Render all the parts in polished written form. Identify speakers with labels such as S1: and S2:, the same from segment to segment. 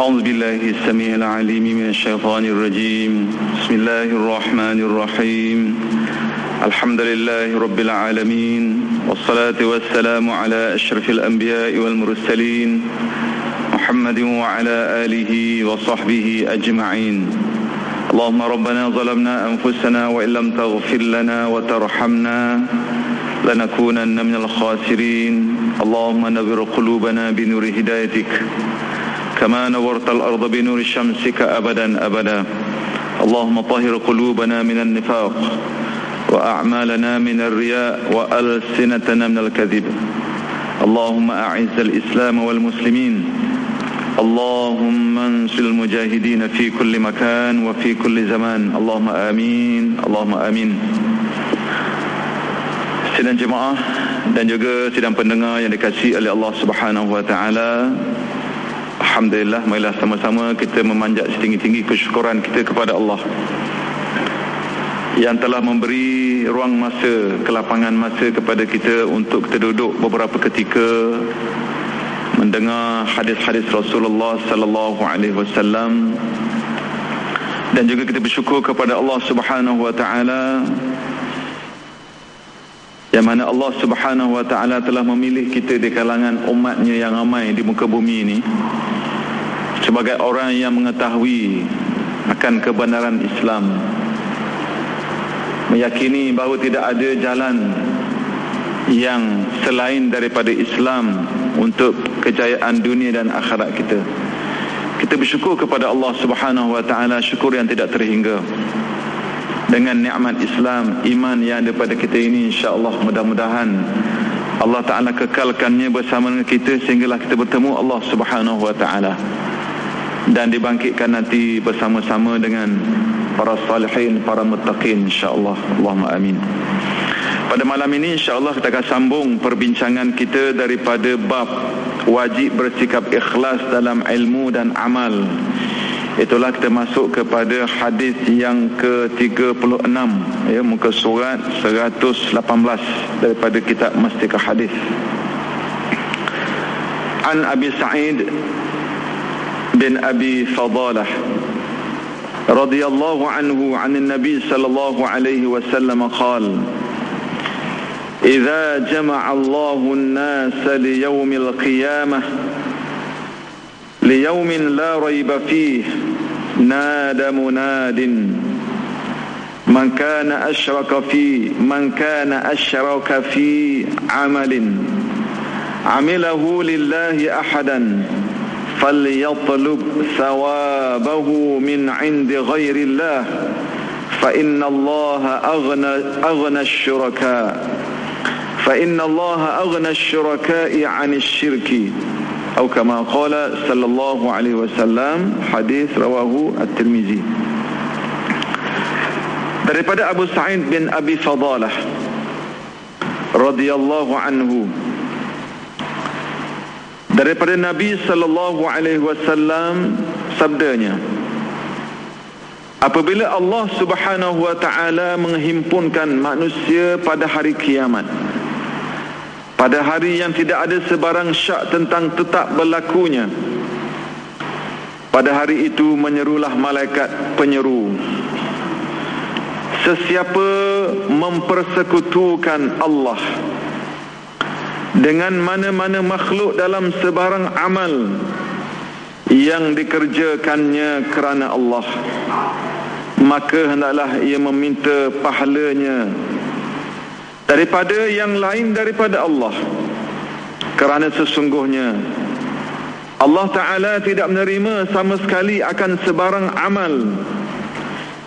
S1: أعوذ بالله السميع العليم من الشيطان الرجيم بسم الله الرحمن الرحيم الحمد لله رب العالمين والصلاة والسلام على أشرف الأنبياء والمرسلين محمد وعلى آله وصحبه أجمعين اللهم ربنا ظلمنا أنفسنا وإن لم تغفر لنا وترحمنا لنكونن من الخاسرين اللهم نور قلوبنا بنور هدايتك كما نورت الأرض بنور شمسك أبدا أبدا اللهم طهر قلوبنا من النفاق وأعمالنا من الرياء وألسنتنا من الكذب اللهم أعز الإسلام والمسلمين اللهم انصر المجاهدين في كل مكان وفي كل زمان اللهم آمين اللهم آمين. Sidang jemaah dan juga sidang pendengar yang dikasihi oleh Allah Subhanahu wa taala, alhamdulillah, marilah sama-sama kita memanjat setinggi-tinggi kesyukuran kita kepada Allah yang telah memberi ruang masa, kelapangan masa kepada kita untuk kita duduk beberapa ketika mendengar hadis-hadis Rasulullah sallallahu alaihi wasallam, dan juga kita bersyukur kepada Allah Subhanahu wa taala yang mana Allah Subhanahu wa taala telah memilih kita di kalangan umatnya yang ramai di muka bumi ini sebagai orang yang mengetahui akan kebenaran Islam, meyakini bahawa tidak ada jalan yang selain daripada Islam untuk kejayaan dunia dan akhirat kita. Kita bersyukur kepada Allah Subhanahu wa taala, syukur yang tidak terhingga. Dengan nikmat Islam, iman yang ada pada kita ini, insya-Allah mudah-mudahan Allah Taala kekalkannya bersama dengan kita sehinggalah kita bertemu Allah Subhanahu wa taala dan dibangkitkan nanti bersama-sama dengan para salihin, para muttaqin, insya-Allah. Allahumma amin. Pada malam ini insya-Allah kita akan sambung perbincangan kita daripada bab wajib bersikap ikhlas dalam ilmu dan amal. Itulah kita masuk kepada hadis yang ke-36, ya, muka surat 118 daripada kitab Mastika Hadis. An Abi Sa'id bin Abi Fadalah radhiyallahu anhu 'an an-nabi sallallahu alaihi wasallam qala idza jama'a Allahu an-nasa li yawmil qiyamah ليوم لا ريب فيه نادى مناد من كان أشرك في عمل عمله لله أحدا فليطلب ثوابه من عند غير الله فإن الله أغنى الشركاء عن الشرك atau kama qala sallallahu alaihi wasallam. Hadis rawahu at-Tirmizi. Daripada Abu Sa'id bin Abi Fadalah radhiyallahu anhu, daripada Nabi sallallahu alaihi wasallam sabdanya, apabila Allah Subhanahu wa taala menghimpunkan manusia pada hari kiamat, pada hari yang tidak ada sebarang syak tentang tetap berlakunya, pada hari itu menyerulah malaikat penyeru, sesiapa mempersekutukan Allah dengan mana-mana makhluk dalam sebarang amal yang dikerjakannya kerana Allah, maka hendaklah ia meminta pahalanya daripada yang lain daripada Allah, kerana sesungguhnya Allah Ta'ala tidak menerima sama sekali akan sebarang amal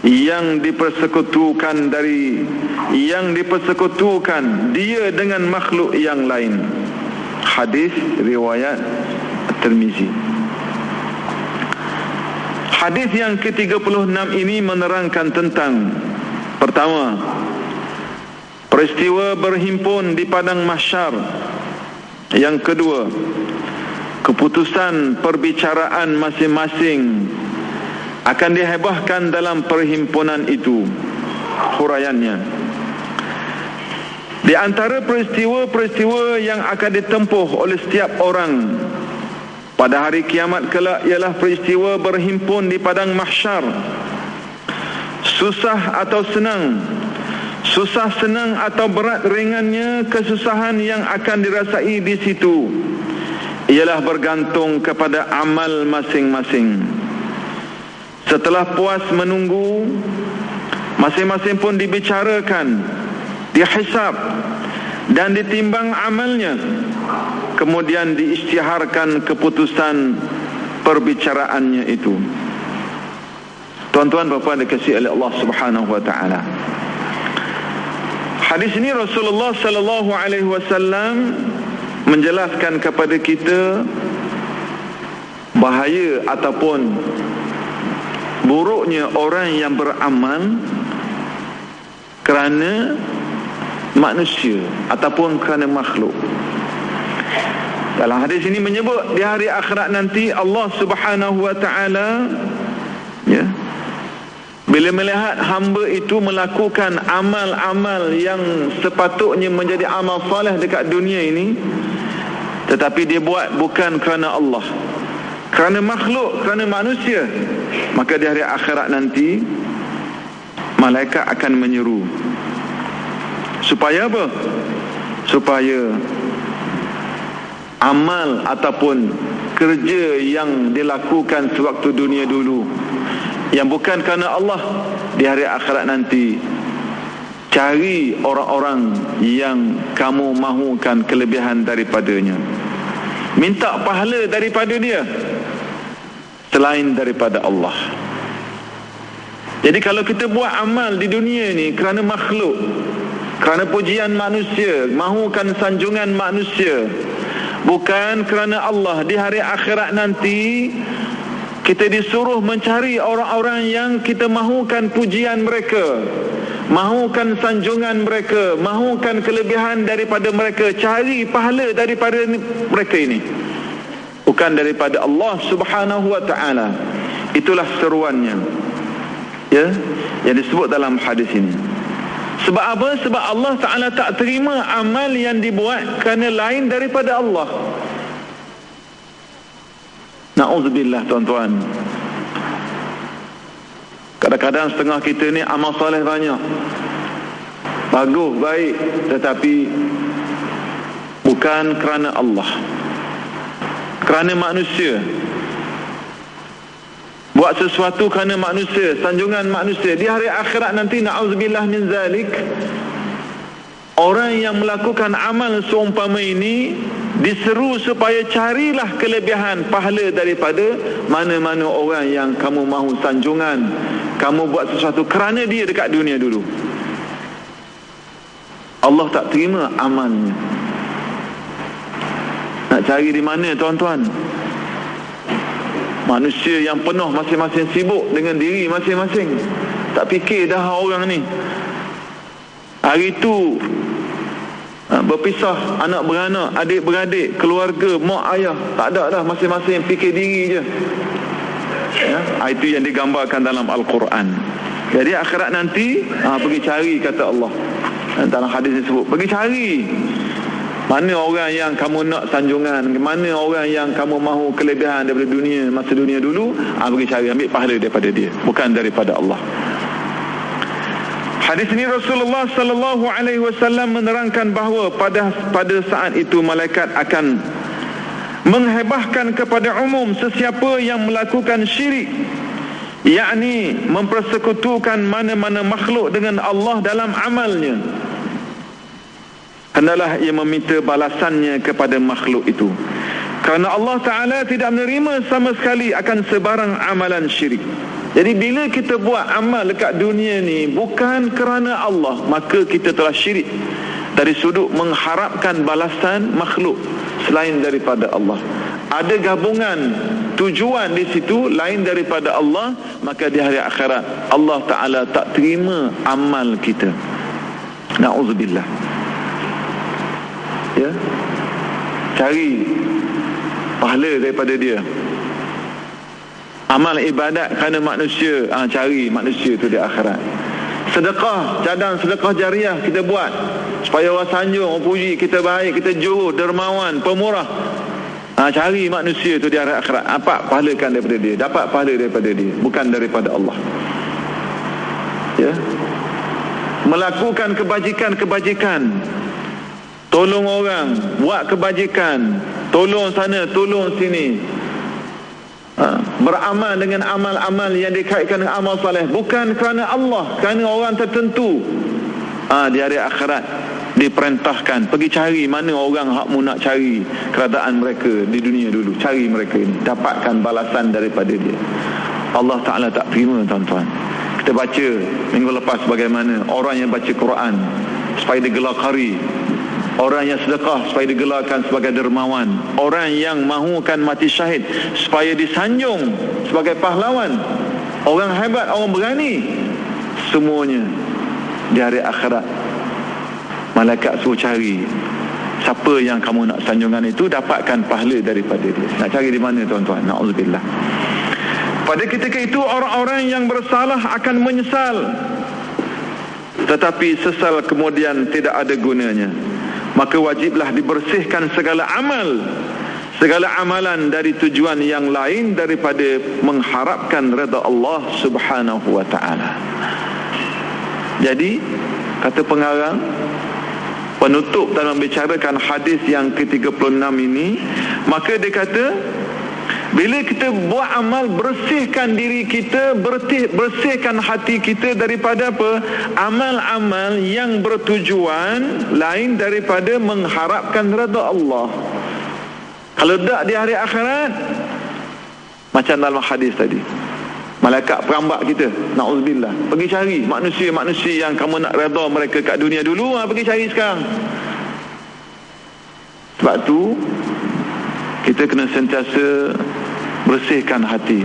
S1: yang dipersekutukan dia dengan makhluk yang lain. Hadis riwayat At-Tirmizi. Hadis yang ke-36 ini menerangkan tentang, pertama, peristiwa berhimpun di padang mahsyar. Yang kedua, keputusan perbicaraan masing-masing akan dihebahkan dalam perhimpunan itu. Huraiannya, di antara peristiwa-peristiwa yang akan ditempuh oleh setiap orang pada hari kiamat kelak ialah peristiwa berhimpun di padang mahsyar. Susah atau senang, susah senang atau berat ringannya kesusahan yang akan dirasai di situ ialah bergantung kepada amal masing-masing. Setelah puas menunggu, masing-masing pun dibicarakan, dihisab dan ditimbang amalnya. Kemudian diisytiharkan keputusan perbicaraannya itu. Tuan-tuan bapa dikasihi oleh Allah Subhanahu wa taala. Hadis ini Rasulullah sallallahu alaihi wasallam menjelaskan kepada kita bahaya ataupun buruknya orang yang beramal kerana manusia ataupun kerana makhluk. Dalam hadis ini menyebut di hari akhirat nanti Allah Subhanahu wa taala bila melihat hamba itu melakukan amal-amal yang sepatutnya menjadi amal soleh dekat dunia ini, tetapi dia buat bukan kerana Allah, kerana makhluk, kerana manusia, maka di hari akhirat nanti malaikat akan menyeru supaya apa? Supaya amal ataupun kerja yang dilakukan sewaktu dunia dulu yang bukan kerana Allah, di hari akhirat nanti cari orang-orang yang kamu mahukan kelebihan daripadanya, minta pahala daripada dia selain daripada Allah. Jadi kalau kita buat amal di dunia ni kerana makhluk, kerana pujian manusia, mahukan sanjungan manusia, bukan kerana Allah, di hari akhirat nanti kita disuruh mencari orang-orang yang kita mahukan pujian mereka, mahukan sanjungan mereka, mahukan kelebihan daripada mereka, cari pahala daripada mereka ini, bukan daripada Allah Subhanahu wa taala. Itulah seruannya, ya, yang disebut dalam hadis ini. Sebab apa? Sebab Allah Ta'ala tak terima amal yang dibuat kerana lain daripada Allah. Na'udzubillah tuan-tuan. Kadang-kadang setengah kita ni amal soleh banyak, bagus, baik, tetapi bukan kerana Allah, kerana manusia. Buat sesuatu kerana manusia, sanjungan manusia. Di hari akhirat nanti, na'udzubillah min zalik, orang yang melakukan amal seumpama ini diseru supaya carilah kelebihan pahala daripada mana-mana orang yang kamu mahu sanjungan, kamu buat sesuatu kerana dia dekat dunia dulu. Allah tak terima amalnya. Nak cari di mana tuan-tuan? Manusia yang penuh masing-masing sibuk dengan diri masing-masing, tak fikir dah orang ni. Hari tu berpisah, anak beranak, adik beradik, keluarga, mak ayah, tak ada dah, masing-masing fikir diri je, ya? Itu yang digambarkan dalam Al-Quran. Jadi akhirat nanti pergi cari, kata Allah dalam hadis disebut, pergi cari mana orang yang kamu nak sanjungan, mana orang yang kamu mahu kelebihan daripada dunia, masa dunia dulu, pergi cari, ambil pahala daripada dia, bukan daripada Allah. Hadis ini Rasulullah sallallahu alaihi wasallam menerangkan bahawa pada saat itu malaikat akan menghebahkan kepada umum sesiapa yang melakukan syirik, yakni mempersekutukan mana-mana makhluk dengan Allah dalam amalnya. Hendaklah ia meminta balasannya kepada makhluk itu, kerana Allah Ta'ala tidak menerima sama sekali akan sebarang amalan syirik. Jadi bila kita buat amal dekat dunia ni bukan kerana Allah, maka kita telah syirik dari sudut mengharapkan balasan makhluk selain daripada Allah. Ada gabungan tujuan di situ lain daripada Allah, maka di hari akhirat Allah Ta'ala tak terima amal kita. Na'udzubillah. Ya, cari pahala daripada dia. Amal ibadat kerana manusia, cari manusia tu di akhirat. Sedekah, cadang sedekah jariah kita buat supaya orang sanjung, orang puji kita baik, kita jujur, dermawan, pemurah.
S2: Cari manusia tu di hari akhirat, apa pahalakan daripada dia, dapat pahala daripada dia, bukan daripada Allah. Ya, melakukan kebajikan-kebajikan, tolong orang, buat kebajikan, tolong sana, tolong sini, beramal dengan amal-amal yang dikaitkan dengan amal soleh, bukan kerana Allah, kerana orang tertentu. Di hari akhirat diperintahkan pergi cari mana orang hakmu nak cari keradaan mereka di dunia dulu, cari mereka ini, dapatkan balasan daripada dia. Allah Ta'ala tak terima, tuan-tuan. Kita baca minggu lepas bagaimana orang yang baca Quran supaya digelar qari, orang yang sedekah supaya digelarkan sebagai dermawan, orang yang mahukan mati syahid supaya disanjung sebagai pahlawan, orang hebat, orang berani. Semuanya di hari akhirat malaikat suruh cari siapa yang kamu nak sanjungan itu, dapatkan pahala daripada dia. Nak cari di mana, tuan-tuan? Na'udzubillah. Pada ketika itu orang-orang yang bersalah akan menyesal, tetapi sesal kemudian tidak ada gunanya. Maka wajiblah dibersihkan segala amal, segala amalan dari tujuan yang lain daripada mengharapkan redha Allah Subhanahu wa ta'ala. Jadi kata pengarang penutup dalam membicarakan hadis yang ke-36 ini, maka dia kata, bila kita buat amal, bersihkan diri kita, bersihkan hati kita daripada apa? Amal-amal yang bertujuan lain daripada mengharapkan redha Allah. Kalau tak di hari akhirat, macam dalam hadis tadi, malaikat perambak kita, na'udzubillah, pergi cari manusia-manusia yang kamu nak redha mereka kat dunia dulu, pergi cari sekarang. Sebab tu kita kena sentiasa bersihkan hati.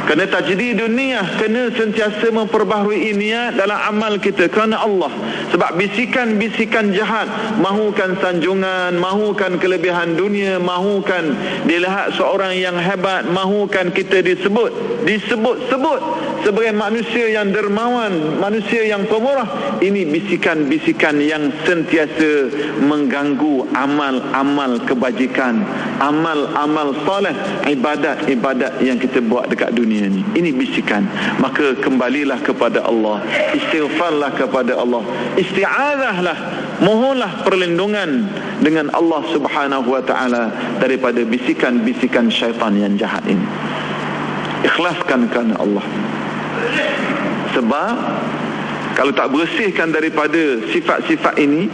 S2: Kena tajdidun niyah, kena sentiasa memperbaharui niat dalam amal kita kerana Allah. Sebab bisikan-bisikan jahat, mahukan sanjungan, mahukan kelebihan dunia, mahukan dilihat seorang yang hebat, mahukan kita disebut-sebut sebagai manusia yang dermawan, manusia yang pemurah. Ini bisikan-bisikan yang sentiasa mengganggu amal-amal kebajikan, amal-amal soleh, ibadat-ibadat yang kita buat dekat dunia ni. Ini bisikan. Maka kembalilah kepada Allah, istighfarlah kepada Allah, isti'adzahlah, mohonlah perlindungan dengan Allah Subhanahu wa ta'ala daripada bisikan-bisikan syaitan yang jahat ini. Ikhlaskan kerana Allah. Sebab kalau tak bersihkan daripada sifat-sifat ini,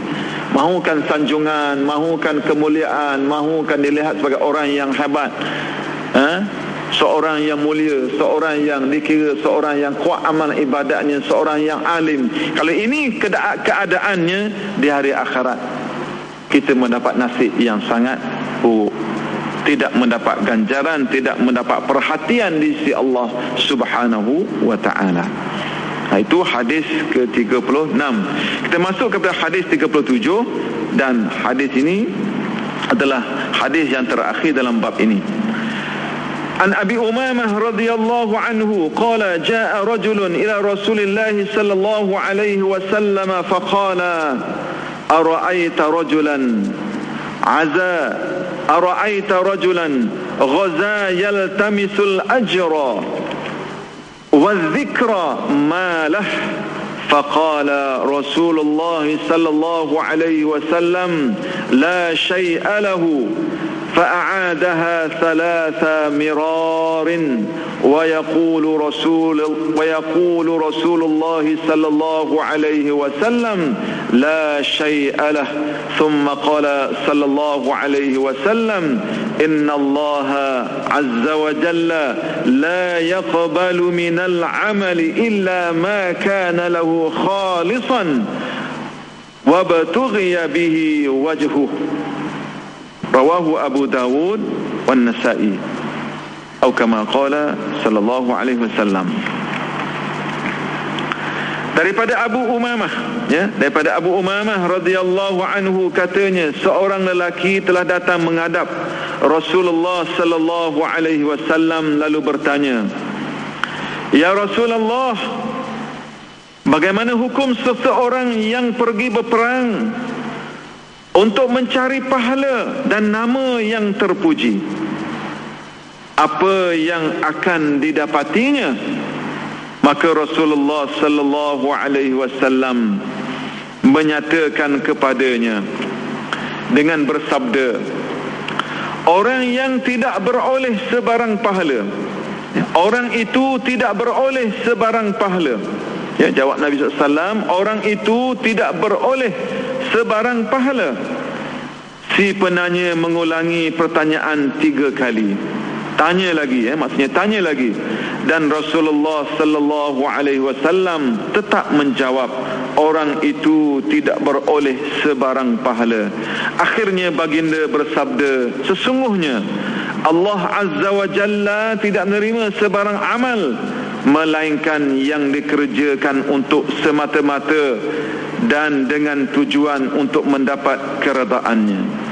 S2: mahukan sanjungan, mahukan kemuliaan, mahukan dilihat sebagai orang yang hebat, seorang yang mulia, seorang yang dikira seorang yang kuat amal ibadatnya, seorang yang alim. Kalau ini keadaannya di hari akhirat, kita mendapat nasib yang sangat buruk. Tidak mendapat ganjaran, tidak mendapat perhatian di sisi Allah Subhanahu wa ta'ala. Itu hadis ke-36. Kita masuk kepada hadis 37, dan hadis ini adalah hadis yang terakhir dalam bab ini. An Abi Umamah radhiyallahu anhu qala jaa rajulun ila Rasulillah sallallahu alaihi wasallam faqala ara'aita rajulan ghaza yaltamisul ajra والذكر ما له فقال رسول الله صلى الله عليه وسلم لا شيء له فأعادها 3 مرار ويقول رسول الله صلى الله عليه وسلم لا شيء له ثم قال صلى الله عليه وسلم إن الله عز وجل لا يقبل من العمل إلا ما كان له خالصا وابتغي به وجهه رواه أبو داود والنسائي أو كما قال صلى الله عليه وسلم. Daripada Abu Umamah, daripada Abu Umamah radhiyallahu anhu, katanya seorang lelaki telah datang menghadap Rasulullah sallallahu alaihi wasallam lalu bertanya, "Ya Rasulullah, bagaimana hukum seseorang yang pergi berperang untuk mencari pahala dan nama yang terpuji. Apa yang akan didapatinya? Maka Rasulullah sallallahu alaihi wasallam menyatakan kepadanya dengan bersabda, orang yang tidak beroleh sebarang pahala, orang itu tidak beroleh sebarang pahala. Ya, jawab Nabi SAW, orang itu tidak beroleh sebarang pahala. Si penanya mengulangi pertanyaan 3 kali. Tanya lagi, maksudnya tanya lagi. Dan Rasulullah sallallahu alaihi wasallam tetap menjawab, orang itu tidak beroleh sebarang pahala. Akhirnya baginda bersabda, sesungguhnya Allah Azza wa Jalla tidak menerima sebarang amal melainkan yang dikerjakan untuk semata-mata dan dengan tujuan untuk mendapat keredaannya.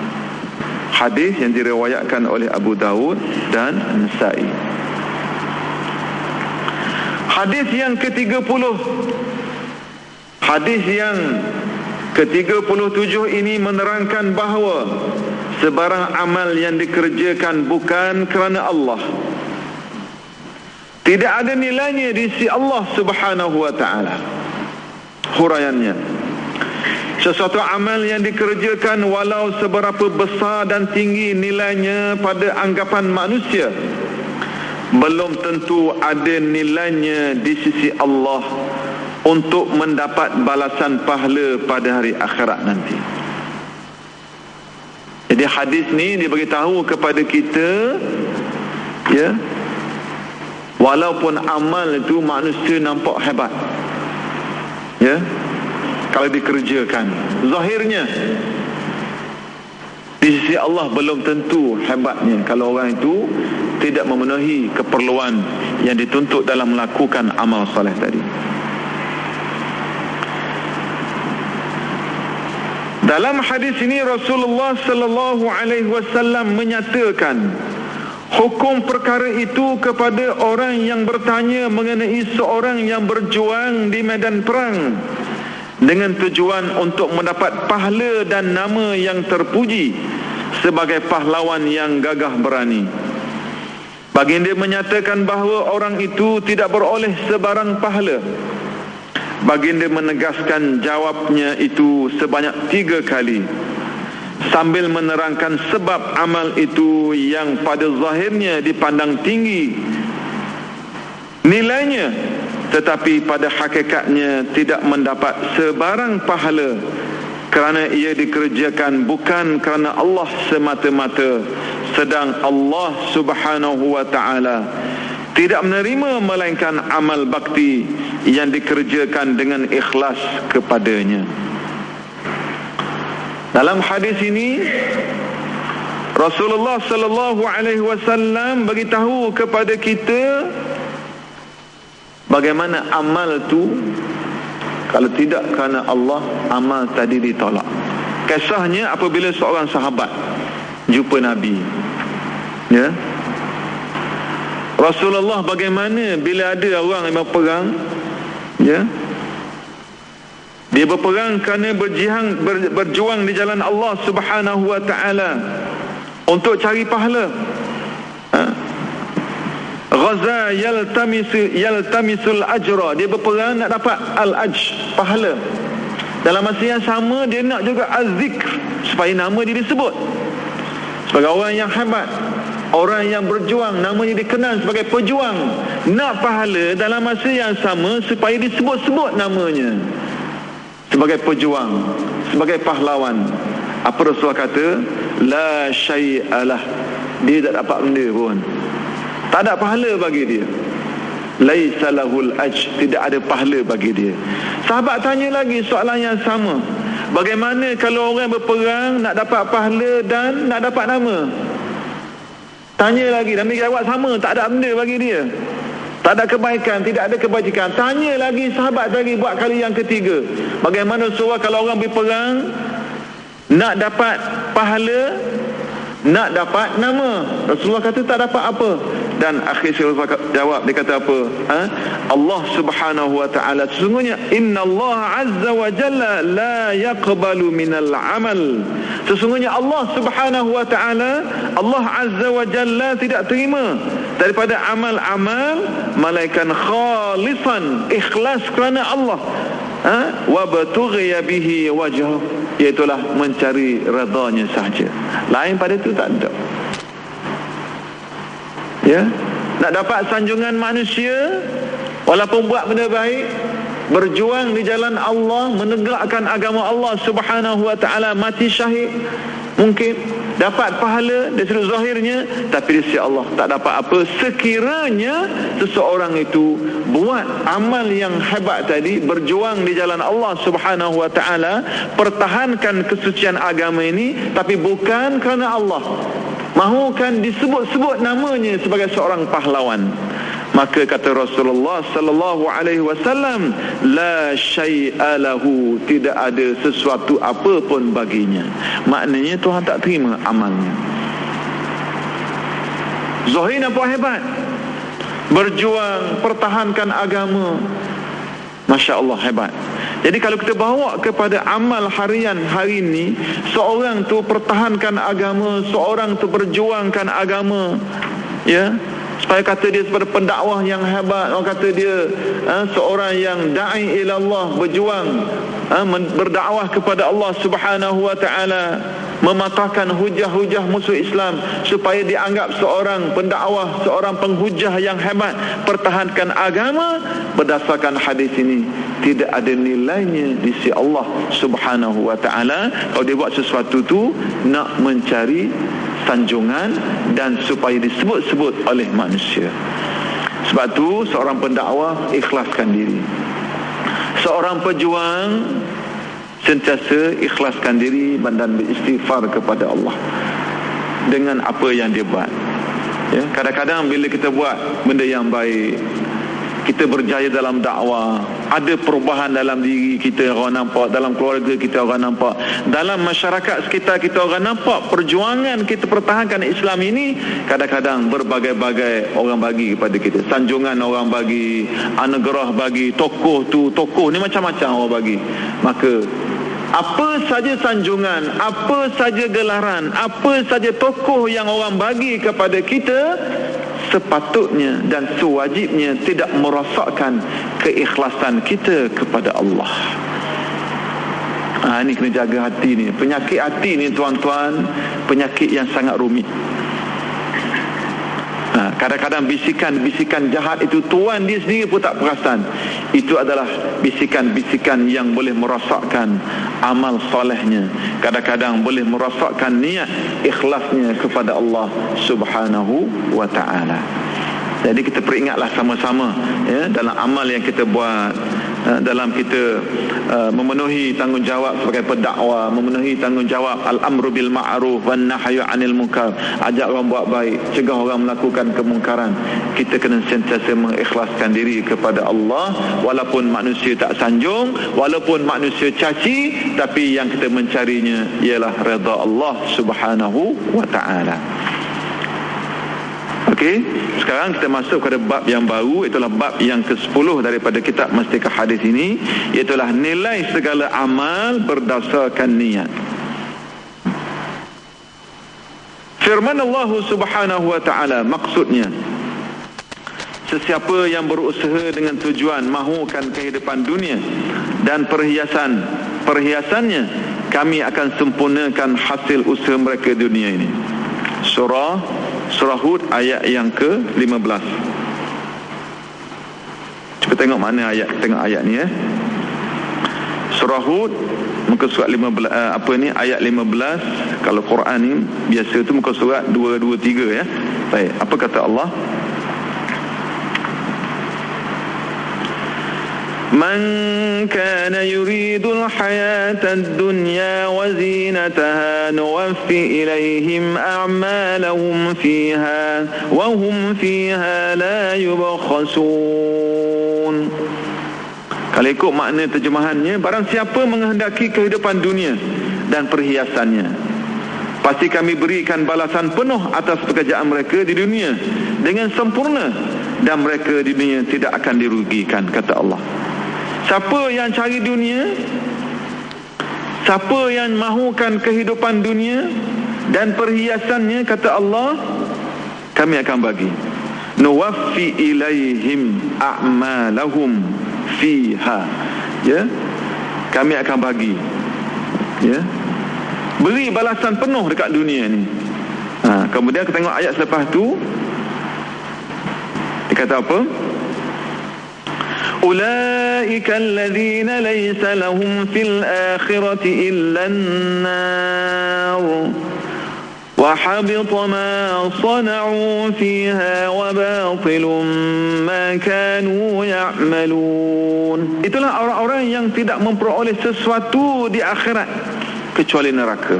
S2: Hadis yang diriwayatkan oleh Abu Daud dan Nasa'i. Hadis yang ke-30. Hadis yang ke-37 ini menerangkan bahawa sebarang amal yang dikerjakan bukan kerana Allah, tidak ada nilainya di sisi Allah Subhanahu wa taala. Huraiannya, sesuatu amal yang dikerjakan walau seberapa besar dan tinggi nilainya pada anggapan manusia, belum tentu ada nilainya di sisi Allah untuk mendapat balasan pahala pada hari akhirat nanti. Jadi hadis ni dia beritahu kepada kita, ya, walaupun amal itu manusia nampak hebat, ya, kalau dikerjakan zahirnya, di sisi Allah belum tentu hebatnya kalau orang itu tidak memenuhi keperluan yang dituntut dalam melakukan amal soleh tadi. Dalam hadis ini Rasulullah sallallahu alaihi wasallam menyatakan hukum perkara itu kepada orang yang bertanya mengenai seorang yang berjuang di medan perang dengan tujuan untuk mendapat pahala dan nama yang terpuji sebagai pahlawan yang gagah berani. Baginda menyatakan bahawa orang itu tidak beroleh sebarang pahala. Baginda menegaskan jawabnya itu sebanyak 3 kali sambil menerangkan sebab amal itu yang pada zahirnya dipandang tinggi nilainya, tetapi pada hakikatnya tidak mendapat sebarang pahala kerana ia dikerjakan bukan kerana Allah semata-mata, sedang Allah Subhanahu wa taala tidak menerima melainkan amal bakti yang dikerjakan dengan ikhlas kepadanya. Dalam hadis ini Rasulullah sallallahu alaihi wasallam beritahu kepada kita bagaimana amal tu kalau tidak kerana Allah, amal tadi ditolak. Kisahnya apabila seorang sahabat jumpa Nabi, ya, Rasulullah bagaimana bila ada orang yang berperang, ya, dia berperang kerana berjuang di jalan Allah Subhanahu wa taala untuk cari pahala. Ghaza yaltamisul ajra, dia berperang nak dapat al-ajr, pahala. Dalam masa yang sama dia nak juga az-zikr, supaya nama dia disebut sebagai orang yang hebat, orang yang berjuang, namanya dikenal sebagai pejuang. Nak pahala dalam masa yang sama supaya disebut-sebut namanya sebagai pejuang, sebagai pahlawan. Apa Rasulullah kata? La syai'alah, dia tak dapat benda pun, tak ada pahala bagi dia. Laisa lahul ajr, tidak ada pahala bagi dia. Sahabat tanya lagi soalan yang sama, bagaimana kalau orang berperang nak dapat pahala dan nak dapat nama? Tanya lagi, Nabi jawab sama, tak ada benda bagi dia, tak ada kebaikan, tidak ada kebajikan. Tanya lagi sahabat lagi buat kali yang ketiga, bagaimana Rasulullah kalau orang berperang nak dapat pahala, nak dapat nama? Rasulullah kata tak dapat apa, Dan akhir surah jawab, dia kata apa? Allah Subhanahu wa ta'ala, sesungguhnya innallaha azza wa jalla la yaqbalu minal amal, sesungguhnya Allah Subhanahu wa ta'ala, Allah azza wa jalla tidak terima daripada amal-amal malaikat khalisan, ikhlas kerana Allah, wa batughiya bihi wajh, iaitulah mencari redanya sahaja, lain pada itu tak ada. Ya, nak dapat sanjungan manusia, walaupun buat benda baik, berjuang di jalan Allah, menegakkan agama Allah Subhanahu wa ta'ala, mati syahid, mungkin dapat pahala dari sudut zahirnya, tapi di sisi Allah tak dapat apa. Sekiranya seseorang itu buat amal yang hebat tadi, berjuang di jalan Allah Subhanahu wa ta'ala, pertahankan kesucian agama ini, tapi bukan kerana Allah, mahukan disebut-sebut namanya sebagai seorang pahlawan, maka kata Rasulullah sallallahu alaihi wasallam, la syai'a lahu, tidak ada sesuatu apa pun baginya. Maknanya Tuhan tak terima amalnya. Zahir nampak hebat, berjuang pertahankan agama, Masya Allah, hebat. Jadi kalau kita bawa kepada amal harian hari ini, seorang tu pertahankan agama, seorang tu berjuangkan agama, ya, supaya kata dia sebagai pendakwah yang hebat, orang kata dia seorang yang da'i ila Allah, berjuang berdakwah kepada Allah Subhanahu wa ta'ala, mematahkan hujah-hujah musuh Islam supaya dianggap seorang pendakwah, seorang penghujah yang hebat, pertahankan agama. Berdasarkan hadis ini, tidak ada nilainya di sisi Allah Subhanahu wa ta'ala kalau dia buat sesuatu tu nak mencari sanjungan dan supaya disebut-sebut oleh manusia. Sebab tu seorang pendakwah ikhlaskan diri, seorang pejuang sentiasa ikhlaskan diri dan beristighfar kepada Allah dengan apa yang dia buat. Ya, kadang-kadang bila kita buat benda yang baik, kita berjaya dalam dakwah, ada perubahan dalam diri kita, orang nampak, dalam keluarga kita orang nampak, dalam masyarakat sekitar kita orang nampak perjuangan kita pertahankan Islam ini. Kadang-kadang berbagai-bagai orang bagi kepada kita, sanjungan orang bagi, anugerah bagi, tokoh tu, tokoh ni macam-macam orang bagi. Maka apa saja sanjungan, apa saja gelaran, apa saja tokoh yang orang bagi kepada kita, sepatutnya dan sewajibnya tidak merosakkan keikhlasan kita kepada Allah. Ini kena jaga hati ni. Penyakit hati ni tuan-tuan, penyakit yang sangat rumit. Kadang-kadang bisikan-bisikan jahat itu tuan dia sendiri pun tak perasan. Itu adalah bisikan-bisikan yang boleh merosakkan amal solehnya. Kadang-kadang boleh merosakkan niat ikhlasnya kepada Allah Subhanahu wa ta'ala. Jadi kita peringatlah sama-sama, ya, dalam amal yang kita buat, dalam kita memenuhi tanggungjawab sebagai pendakwah, memenuhi tanggungjawab al-amru bil ma'ruf wan nahyu 'anil munkar, ajak orang buat baik, cegah orang melakukan kemungkaran. Kita kena sentiasa mengikhlaskan diri kepada Allah, walaupun manusia tak sanjung, walaupun manusia caci, tapi yang kita mencarinya ialah redha Allah Subhanahu wa ta'ala. Okey, sekarang kita masuk kepada bab yang baru, itulah bab yang ke-10 daripada kitab Mastikah Hadis ini, iaitulah nilai segala amal berdasarkan niat. Firman Allah Subhanahu wa ta'ala, maksudnya sesiapa yang berusaha dengan tujuan mahukan kehidupan dunia dan perhiasannya, kami akan sempurnakan hasil usaha mereka dunia ini. Surah Hud ayat yang ke-15. Cuba tengok mana ayat, tengok ayat ni, ya. Surah Hud muka surat 15, ayat 15. Kalau Quran ni biasa tu muka surat 2, 2, 3, ya. Baik, apa kata Allah? Man kana yuridul hayatad dunya wa zinataha nuwaffi ilaihim a'malahum fiha wa hum fiha la yubkhasun. Kalau ikut makna terjemahannya, barang siapa menghendaki kehidupan dunia dan perhiasannya, pasti kami berikan balasan penuh atas pekerjaan mereka di dunia dengan sempurna, dan mereka di dunia tidak akan dirugikan, kata Allah. Siapa yang cari dunia, siapa yang mahukan kehidupan dunia dan perhiasannya, kata Allah, kami akan bagi. Nuwaffi ilaihim a'malahum fiha. Ya, kami akan bagi. Ya, beri balasan penuh dekat dunia ni. Kemudian kita tengok ayat selepas tu, dia kata apa? Ulaika alladhina laysa lahum fil akhirati illa an-nar wa habita ma sana'u fiha wa batilun ma kanu ya'malun. Itulah orang-orang yang tidak memperoleh sesuatu di akhirat kecuali neraka,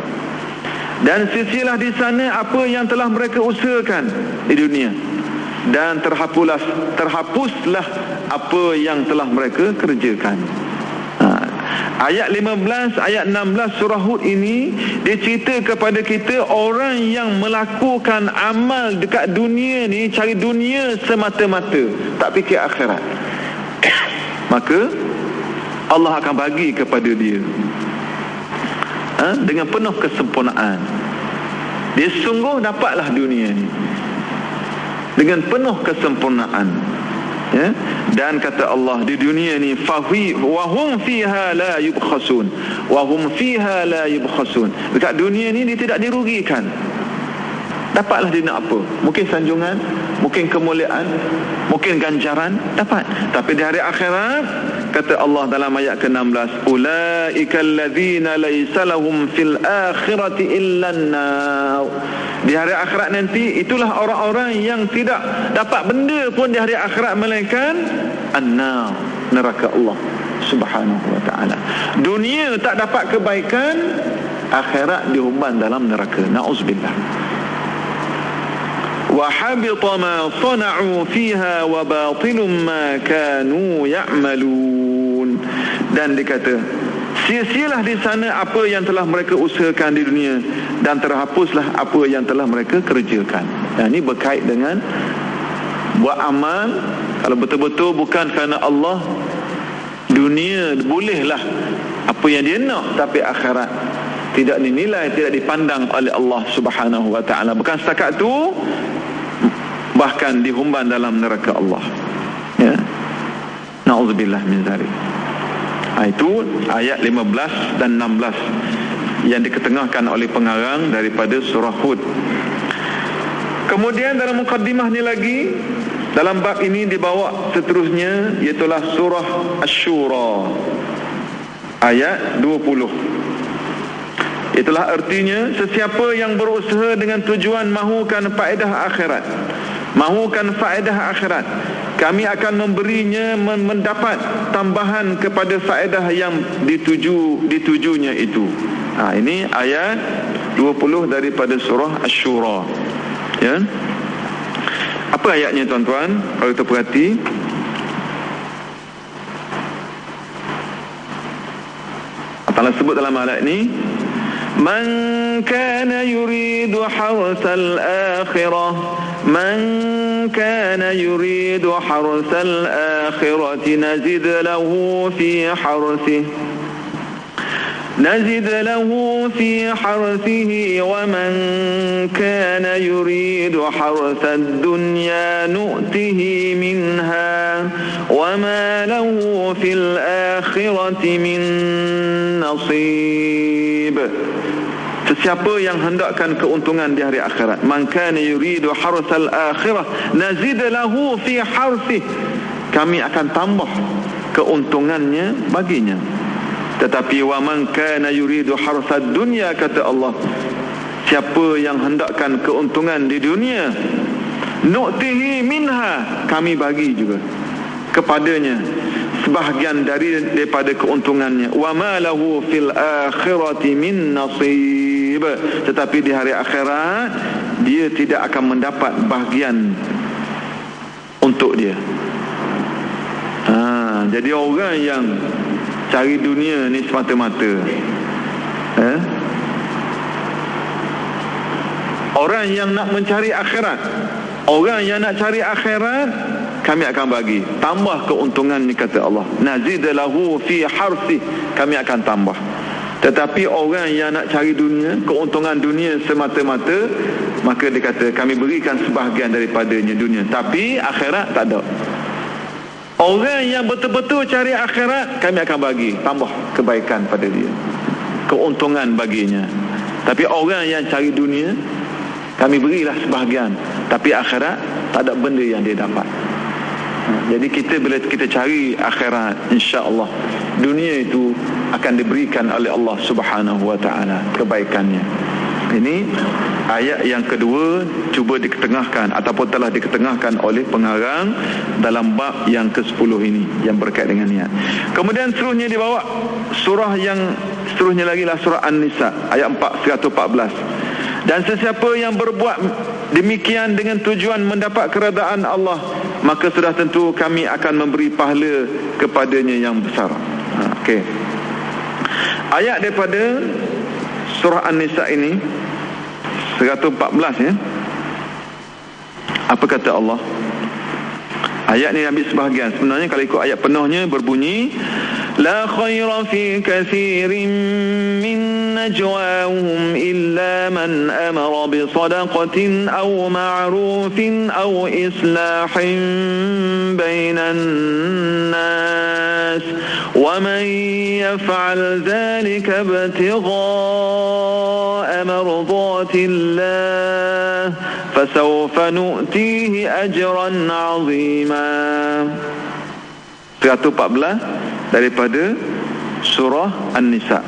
S2: dan sia-sialah di sana apa yang telah mereka usahakan di dunia, dan terhapuslah apa yang telah mereka kerjakan. Ayat 15, ayat 16 surah Hud ini dia cerita kepada kita orang yang melakukan amal dekat dunia ni, cari dunia semata-mata, tak fikir akhirat. Maka Allah akan bagi kepada dia dengan penuh kesempurnaan. Dia sungguh dapatlah dunia ni dengan penuh kesempurnaan. Ya? Dan kata Allah, di dunia ni wahum fiha la yubkhasun, wahum fiha la yubkhasun. Dekat dunia ni dia tidak dirugikan. Dapatlah dia nak apa? Mungkin sanjungan, mungkin kemuliaan, mungkin ganjaran, dapat. Tapi di hari akhirat, kata Allah dalam ayat ke-16, ulaikal ladzina laysa lahum fil akhirati illa an-nar. Di hari akhirat nanti, itulah orang-orang yang tidak dapat benda pun di hari akhirat melainkan an-nar, neraka Allah Subhanahu wa ta'ala. Dunia tak dapat kebaikan, akhirat dihumban dalam neraka. Na'udzubillah. Wa habita ma sana'u fiha wa batilun ma kanu ya'malun. Dan dikata, sia-sialah di sana apa yang telah mereka usahakan di dunia, dan terhapuslah apa yang telah mereka kerjakan. Ini berkait dengan buat amal. Kalau betul-betul bukan kerana Allah, dunia bolehlah apa yang dia nak, tapi akhirat tidak dinilai, tidak dipandang oleh Allah Subhanahu wa ta'ala. Bukan setakat tu, bahkan dihumban dalam neraka Allah. Ya, na'udzubillah min zalik. Itu ayat 15 dan 16 yang diketengahkan oleh pengarang daripada surah Hud. Kemudian dalam mukaddimah ni lagi, dalam bab ini dibawa seterusnya, iaitulah surah Asy-Syura ayat 20. Itulah artinya, sesiapa yang berusaha dengan tujuan mahukan faedah akhirat, mahukan faedah akhirat, kami akan memberinya mendapat tambahan kepada faedah yang ditujunya itu. Ini ayat 20 daripada surah Asy-Syura. Ya. Apa ayatnya tuan-tuan? Kalau kita perhati, Allah sebut dalam ayat ini, man kana yuridu harsal akhirah, man kana yuridu harsal akhirati nazid lahu fi harsihi نزد له في حرثه ومن كان يريد حرث الدنيا نؤته منها وما له في الآخرة من نصيب. Sesiapa yang hendakkan keuntungan di hari akhirat, man kana yuridu harsal akhirah nazid lahu fi harsihi, kami akan tambah keuntungannya baginya. Tetapi wa man kana yuridu harsad dunya, kata Allah, siapa yang hendakkan keuntungan di dunia, nu'tihi minha, kami bagi juga kepadanya sebahagian daripada keuntungannya. Wa ma lahu fil akhirati min nasib, tetapi di hari akhirat dia tidak akan mendapat bahagian untuk dia. Jadi orang yang cari dunia ni semata-mata, Orang yang nak mencari akhirat, orang yang nak cari akhirat, kami akan bagi tambah keuntungan ni, kata Allah. Nazid lahu fi harsi, kami akan tambah. Tetapi orang yang nak cari dunia, keuntungan dunia semata-mata, maka dia kata kami berikan sebahagian daripadanya dunia, tapi akhirat tak ada. Orang yang betul-betul cari akhirat, kami akan bagi tambah kebaikan pada dia, keuntungan baginya. Tapi orang yang cari dunia, kami berilah sebahagian, tapi akhirat tak ada benda yang dia dapat. Jadi kita bila kita cari akhirat, insya-Allah dunia itu akan diberikan oleh Allah Subhanahu wa taala kebaikannya. Ini ayat yang kedua cuba diketengahkan ataupun telah diketengahkan oleh pengarang dalam bab yang ke-10 ini yang berkait dengan niat. Kemudian seterusnya dibawa surah yang seterusnya lagi lah, surah An-Nisa ayat 114. Dan sesiapa yang berbuat demikian dengan tujuan mendapat keredaan Allah, maka sudah tentu kami akan memberi pahala kepadanya yang besar. Okey. Ayat daripada surah An-Nisa ini 114 ya. Apa kata Allah? Ayat ni ambil sebahagian. Sebenarnya kalau ikut ayat penuhnya berbunyi, la khaira fi katsirin min najwahum illa man amara bi sadaqatin aw ma'rufin aw islahin bainan nas wa man yaf'al dhalika ibtigha'a mardatillah fasawfa nu'tihi ajran 'azima. 114 daripada surah An-Nisa.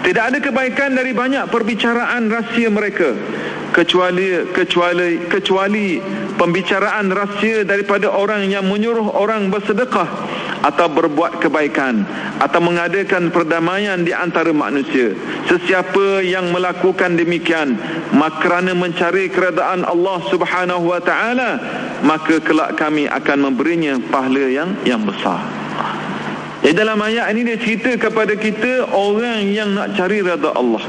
S2: Tidak ada kebaikan dari banyak perbicaraan rahsia mereka kecuali pembicaraan rahsia daripada orang yang menyuruh orang bersedekah atau berbuat kebaikan atau mengadakan perdamaian di antara manusia. Sesiapa yang melakukan demikian kerana mencari keredaan Allah Subhanahu wa taala, maka kelak kami akan memberinya pahala yang besar. Jadi dalam ayat ini dia cerita kepada kita orang yang nak cari redha Allah,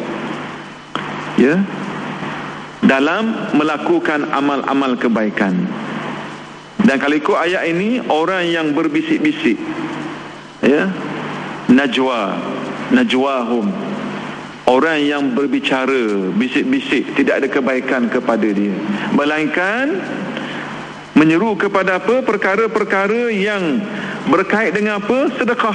S2: ya, dalam melakukan amal-amal kebaikan. Dan kalau ikut ayat ini, orang yang berbisik-bisik, ya, najwahum, orang yang berbicara bisik-bisik, tidak ada kebaikan kepada dia, melainkan menyeru kepada apa? Perkara-perkara yang berkait dengan apa? Sedekah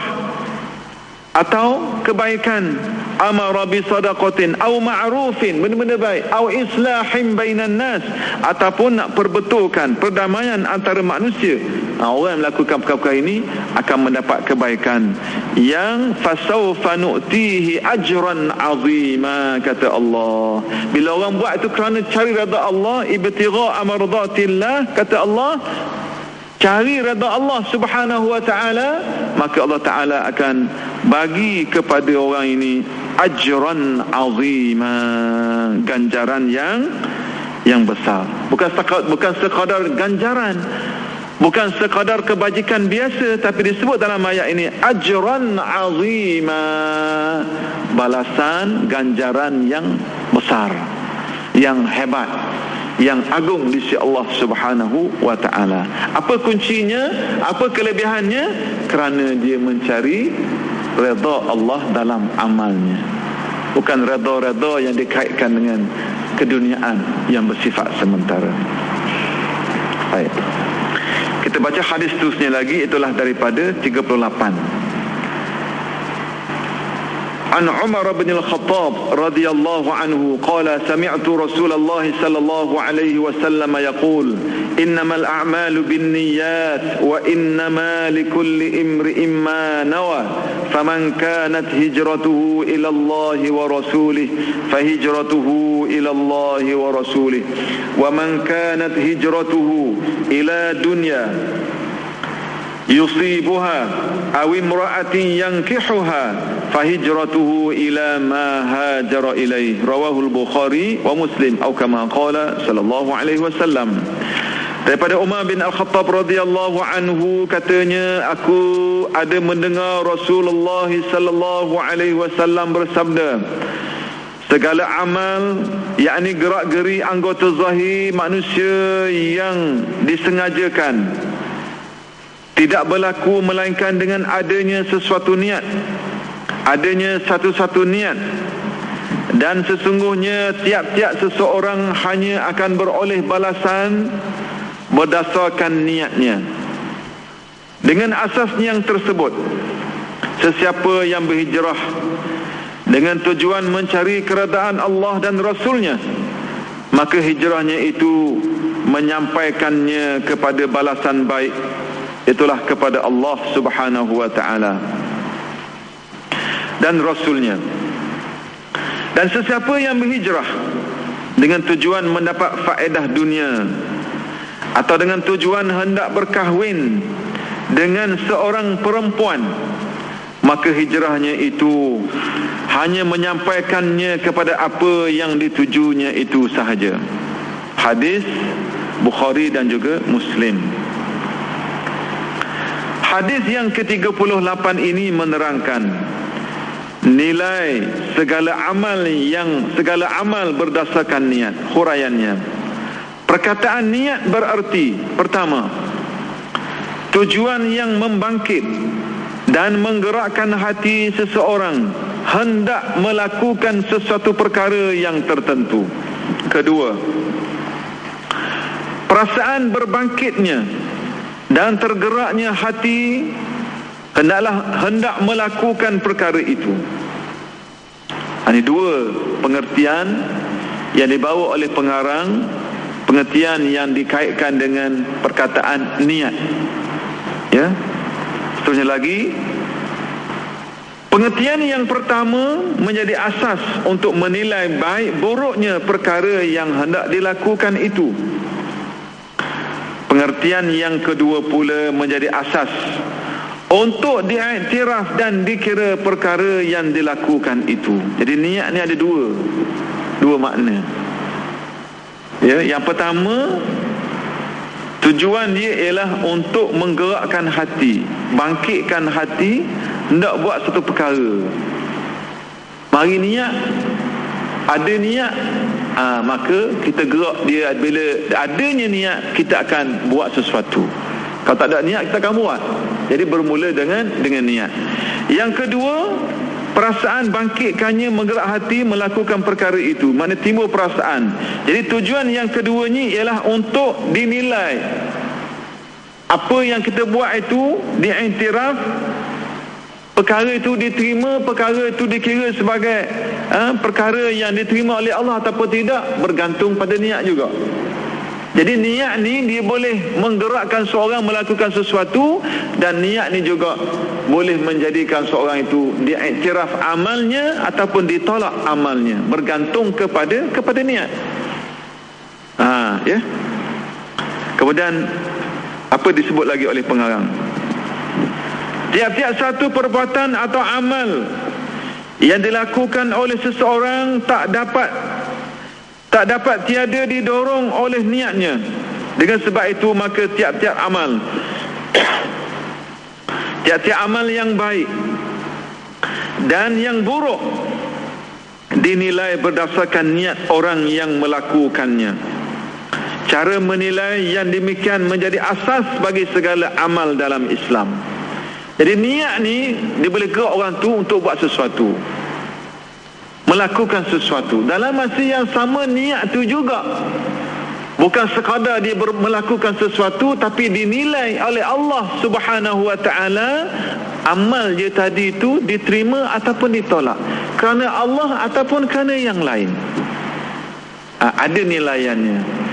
S2: atau kebaikan, amara bi sadaqatin aw ma'rufin, benda-benda baik, aw islahin bainan nas, ataupun nak perbetulkan perdamaian antara manusia. Orang yang melakukan perkara ini akan mendapat kebaikan yang fasawfa nu'tihi ajran 'azima, kata Allah. Bila orang buat itu kerana cari redha Allah, ibtigha' mardatillah, kata Allah, cari redha Allah Subhanahu wa taala, maka Allah Taala akan bagi kepada orang ini ajran azima, ganjaran yang besar. Bukan sekadar ganjaran, bukan sekadar kebajikan biasa, tapi disebut dalam ayat ini ajran azima, balasan ganjaran yang besar, yang hebat, yang agung di sisi Allah Subhanahu wa taala. Apa kuncinya? Apa kelebihannya? Kerana dia mencari redha Allah dalam amalnya, bukan redha-redha yang dikaitkan dengan keduniaan yang bersifat sementara. Baik, kita baca hadis seterusnya lagi, itulah daripada 38. عن عمر بن الخطاب رضي الله عنه قال سمعت رسول الله صلى الله عليه وسلم يقول إنما الأعمال بالنيات وإنما لكل امرئ ما نوى فمن كانت هجرته إلى الله ورسوله فهجرته إلى الله ورسوله ومن كانت هجرته إلى دنيا يصيبها أو امرأة ينكحها فهجرته إلى ما هاجر إليه رواه البخاري ومسلم أو كما قال صلى الله عليه وسلم. Daripada Umar bin Al-Khattab radhiyallahu anhu, katanya, aku ada mendengar Rasulullah sallallahu alaihi wasallam bersabda, segala amal, yakni gerak-geri anggota zahir manusia yang disengajakan, tidak berlaku melainkan dengan adanya sesuatu niat, adanya satu-satu niat. Dan sesungguhnya tiap-tiap seseorang hanya akan beroleh balasan berdasarkan niatnya. Dengan asas yang tersebut, sesiapa yang berhijrah dengan tujuan mencari keredaan Allah dan Rasulnya, maka hijrahnya itu menyampaikannya kepada balasan baik, itulah kepada Allah Subhanahu wa ta'ala dan Rasulnya. Dan sesiapa yang berhijrah dengan tujuan mendapat faedah dunia atau dengan tujuan hendak berkahwin dengan seorang perempuan, maka hijrahnya itu hanya menyampaikannya kepada apa yang ditujunya itu sahaja. Hadis Bukhari dan juga Muslim. Hadis yang ke-38 ini menerangkan nilai segala amal berdasarkan niat. Huraiannya, perkataan niat berarti pertama, tujuan yang membangkit dan menggerakkan hati seseorang hendak melakukan sesuatu perkara yang tertentu. Kedua, perasaan berbangkitnya dan tergeraknya hati hendak melakukan perkara itu. Ini dua pengertian yang dibawa oleh pengarang, pengertian yang dikaitkan dengan perkataan niat. Ya. Seterusnya lagi, pengertian yang pertama menjadi asas untuk menilai baik buruknya perkara yang hendak dilakukan itu. Pengertian yang kedua pula menjadi asas untuk diiktiraf dan dikira perkara yang dilakukan itu. Jadi niat ni ada dua makna. Ya, yang pertama, tujuan dia ialah untuk menggerakkan hati, bangkitkan hati, hendak buat satu perkara. Mari niat, ada niat, maka kita gerak dia. Bila adanya niat, kita akan buat sesuatu. Kalau tak ada niat, kita akan buat. Jadi bermula dengan niat. Yang kedua, perasaan bangkitkannya menggerak hati melakukan perkara itu. Mana timbul perasaan. Jadi tujuan yang keduanya ialah untuk dinilai. Apa yang kita buat itu diiktiraf, perkara itu diterima, perkara itu dikira sebagai perkara yang diterima oleh Allah ataupun tidak, bergantung pada niat juga. Jadi niat ni dia boleh menggerakkan seorang melakukan sesuatu, dan niat ni juga boleh menjadikan seorang itu diiktiraf amalnya ataupun ditolak amalnya, bergantung kepada niat. Ya. Kemudian apa disebut lagi oleh pengarang? Tiap-tiap satu perbuatan atau amal yang dilakukan oleh seseorang tak dapat tiada didorong oleh niatnya. Dengan sebab itu maka tiap-tiap amal yang baik dan yang buruk dinilai berdasarkan niat orang yang melakukannya. Cara menilai yang demikian menjadi asas bagi segala amal dalam Islam. Jadi niat ni dia boleh gerak orang tu untuk buat sesuatu, melakukan sesuatu. Dalam masa yang sama, niat tu juga bukan sekadar dia melakukan sesuatu, tapi dinilai oleh Allah Subhanahu wa ta'ala amal dia tadi itu diterima ataupun ditolak, kerana Allah ataupun kerana yang lain. Ada nilaiannya.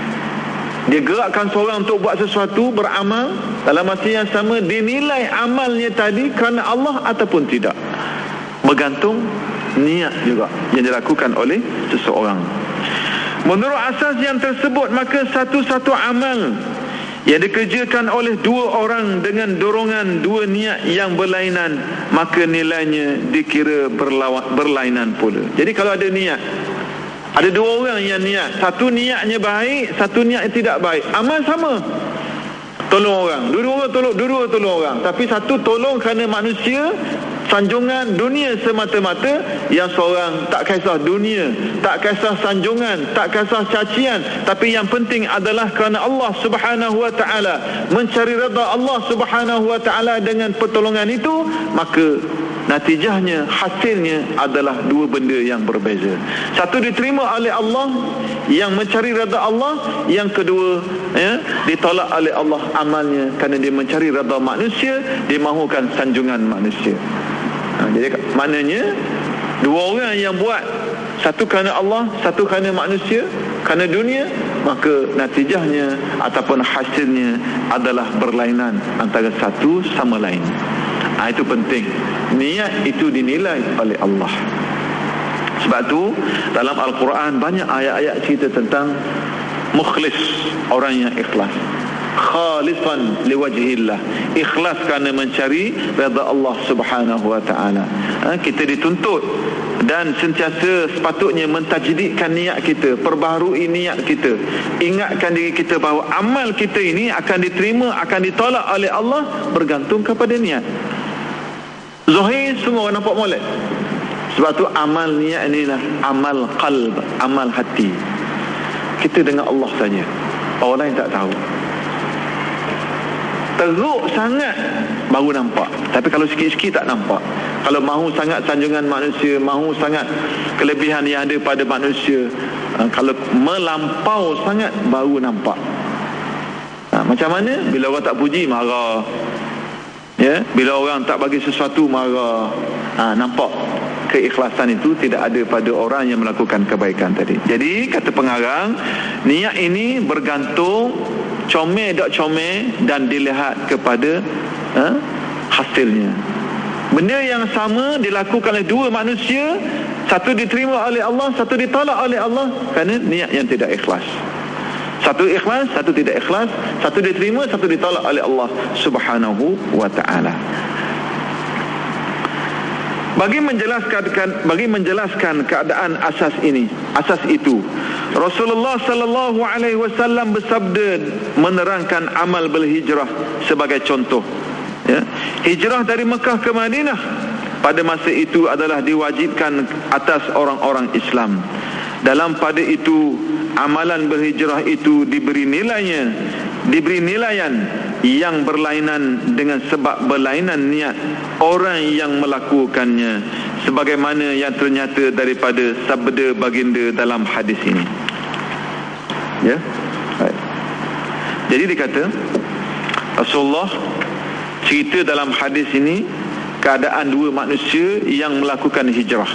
S2: Dia gerakkan seorang untuk buat sesuatu, beramal, dalam masa yang sama dinilai amalnya tadi kerana Allah ataupun tidak, bergantung niat juga yang dilakukan oleh seseorang. Menurut asas yang tersebut, maka satu-satu amal yang dikerjakan oleh dua orang dengan dorongan dua niat yang berlainan, maka nilainya dikira berlainan pula. Jadi kalau ada niat, ada dua orang yang niat, satu niatnya baik, satu niatnya tidak baik, amal sama, tolong orang, dua-dua tolong orang, tapi satu tolong kerana manusia sanjungan dunia semata-mata, yang seorang tak kisah dunia, tak kisah sanjungan, tak kisah cacian, tapi yang penting adalah kerana Allah Subhanahu wa taala, mencari redha Allah Subhanahu wa taala dengan pertolongan itu, maka natijahnya, hasilnya adalah dua benda yang berbeza. Satu diterima oleh Allah, yang mencari redha Allah. Yang kedua, ditolak oleh Allah amalnya kerana dia mencari redha manusia, dia mahukan sanjungan manusia. Jadi maknanya dua orang yang buat, satu kerana Allah, satu kerana manusia, kerana dunia, maka natijahnya ataupun hasilnya adalah berlainan antara satu sama lain. Itu penting. Niat itu dinilai oleh Allah. Sebab tu dalam Al-Quran banyak ayat-ayat cerita tentang mukhlis, orang yang ikhlas. Khalisan liwajhillah, ikhlas kerana mencari redha Allah Subhanahu wa taala. Kita dituntut dan sentiasa sepatutnya mentajdidkan niat kita, perbaharui niat kita, ingatkan diri kita bahawa amal kita ini akan diterima, akan ditolak oleh Allah bergantung kepada niat. Zahir semua orang nampak molek. Sebab tu amal niat inilah amal qalb, amal hati. Kita dengan Allah saja, orang lain tak tahu. Teruk sangat baru nampak, tapi kalau sikit-sikit tak nampak. Kalau mahu sangat sanjungan manusia, mahu sangat kelebihan yang ada pada manusia, kalau melampau sangat baru nampak. Macam mana? Bila orang tak puji, marah. Bila orang tak bagi sesuatu, marah. Nampak keikhlasan itu tidak ada pada orang yang melakukan kebaikan tadi. Jadi kata pengarang, niat ini bergantung comel tak comel dan dilihat kepada hasilnya. Benda yang sama dilakukan oleh dua manusia, satu diterima oleh Allah, satu ditolak oleh Allah kerana niat yang tidak ikhlas. Satu ikhlas, satu tidak ikhlas. Satu diterima, satu ditolak oleh Allah Subhanahu wa ta'ala. Bagi menjelaskan keadaan asas ini, asas itu, Rasulullah sallallahu alaihi wasallam bersabda menerangkan amal berhijrah sebagai contoh. Hijrah dari Mekah ke Madinah pada masa itu adalah diwajibkan atas orang-orang Islam. Dalam pada itu, amalan berhijrah itu diberi nilaian yang berlainan dengan sebab berlainan niat orang yang melakukannya, sebagaimana yang ternyata daripada sabda baginda dalam hadis ini. Jadi dikata Rasulullah cerita dalam hadis ini keadaan dua manusia yang melakukan hijrah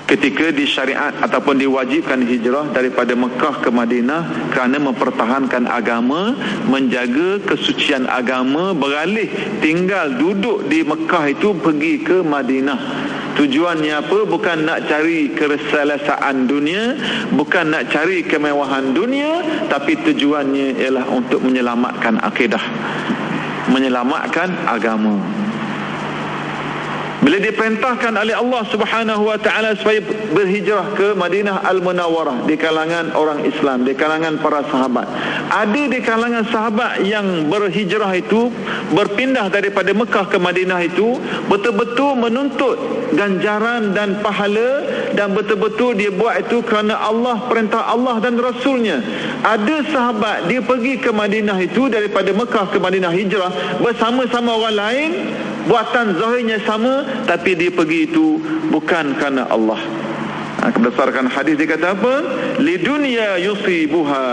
S2: ketika disyariat ataupun diwajibkan hijrah daripada Mekah ke Madinah kerana mempertahankan agama, menjaga kesucian agama, beralih tinggal duduk di Mekah itu pergi ke Madinah. Tujuannya apa? Bukan nak cari keselesaan dunia, bukan nak cari kemewahan dunia, tapi tujuannya ialah untuk menyelamatkan akidah, menyelamatkan agama. Bila diperintahkan oleh Allah Subhanahu wa taala supaya berhijrah ke Madinah Al-Munawwarah di kalangan orang Islam, di kalangan para sahabat. Ada di kalangan sahabat yang berhijrah itu, berpindah daripada Mekah ke Madinah itu, betul-betul menuntut ganjaran dan pahala, dan betul-betul dia buat itu kerana Allah, perintah Allah dan Rasulnya. Ada sahabat dia pergi ke Madinah itu, daripada Mekah ke Madinah hijrah bersama-sama orang lain, buatan zahirnya sama, tapi dia pergi itu bukan kerana Allah. Berdasarkan hadis dia kata apa? Lidunya yusibuha,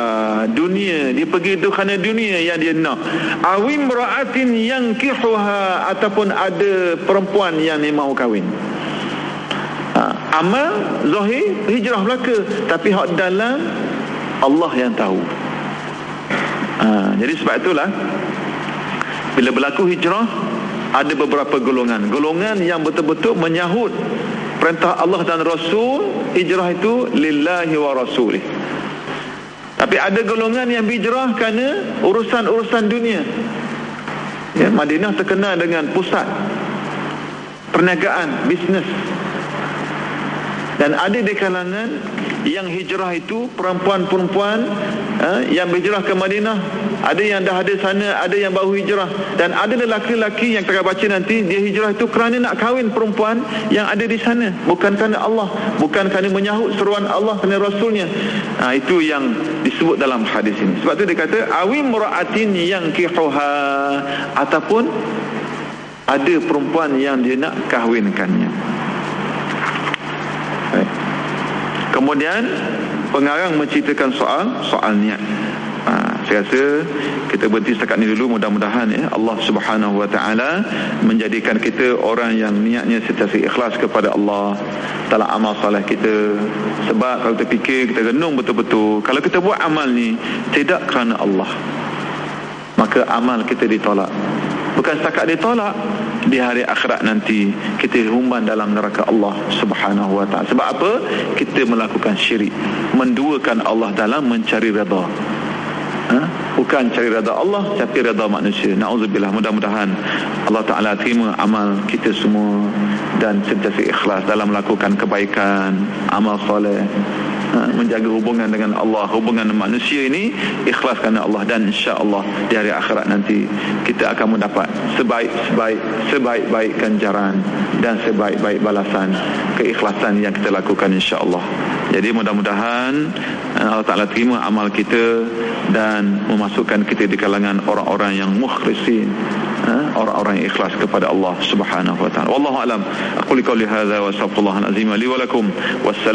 S2: dunia, dia pergi itu kerana dunia yang dia nak. Awim ra'atin yankihuha, ataupun ada perempuan yang dia mahu kahwin. Amal zahir hijrah belaka, tapi hak dalam Allah yang tahu. Jadi sebab itulah bila berlaku hijrah, ada beberapa golongan. Golongan yang betul-betul menyahut perintah Allah dan Rasul, hijrah itu lillahi wa rasulih. Tapi ada golongan yang hijrah kerana urusan-urusan dunia. Madinah terkenal dengan pusat perniagaan, bisnes. Dan ada di kalangan yang hijrah itu perempuan-perempuan yang berhijrah ke Madinah, ada yang dah ada sana, ada yang baru hijrah, dan ada lelaki-lelaki yang kita baca nanti dia hijrah itu kerana nak kahwin perempuan yang ada di sana, bukan kerana Allah, bukan kerana menyahut seruan Allah kerana Rasulnya. Itu yang disebut dalam hadis ini. Sebab tu dia kata awim mura'atin yang kihuha, ataupun ada perempuan yang dia nak kahwinkannya. Kemudian pengarang menceritakan soal niat. Saya rasa kita berhenti setakat ni dulu. Mudah-mudahan Allah Subhanahu Wa Taala menjadikan kita orang yang niatnya sentiasa ikhlas kepada Allah dalam amal soleh kita. Sebab kalau kita fikir, kita renung betul-betul, kalau kita buat amal ni tidak kerana Allah, maka amal kita ditolak. Bukan setakat ditolak, di hari akhirat nanti kita humban dalam neraka Allah Subhanahu Wa Taala. Sebab apa? Kita melakukan syirik, menduakan Allah dalam mencari redha. Bukan cari redha Allah, tapi redha manusia. Na'udzubillah. Mudah-mudahan Allah Ta'ala terima amal kita semua dan sentiasa ikhlas dalam melakukan kebaikan, amal soleh, menjaga hubungan dengan Allah, hubungan manusia ini ikhlas kerana Allah. Dan insya-Allah di hari akhirat nanti kita akan mendapat sebaik-baik ganjaran dan sebaik-baik balasan keikhlasan yang kita lakukan insya-Allah. Jadi mudah-mudahan Allah Ta'ala terima amal kita dan memasukkan kita di kalangan orang-orang yang mukhlisin, orang-orang yang ikhlas kepada Allah Subhanahu Wa Ta'ala. Wallahu a'lam. Aqulu qouli hadza wa astaghfirullahal azim li wa lakum. Wassalam.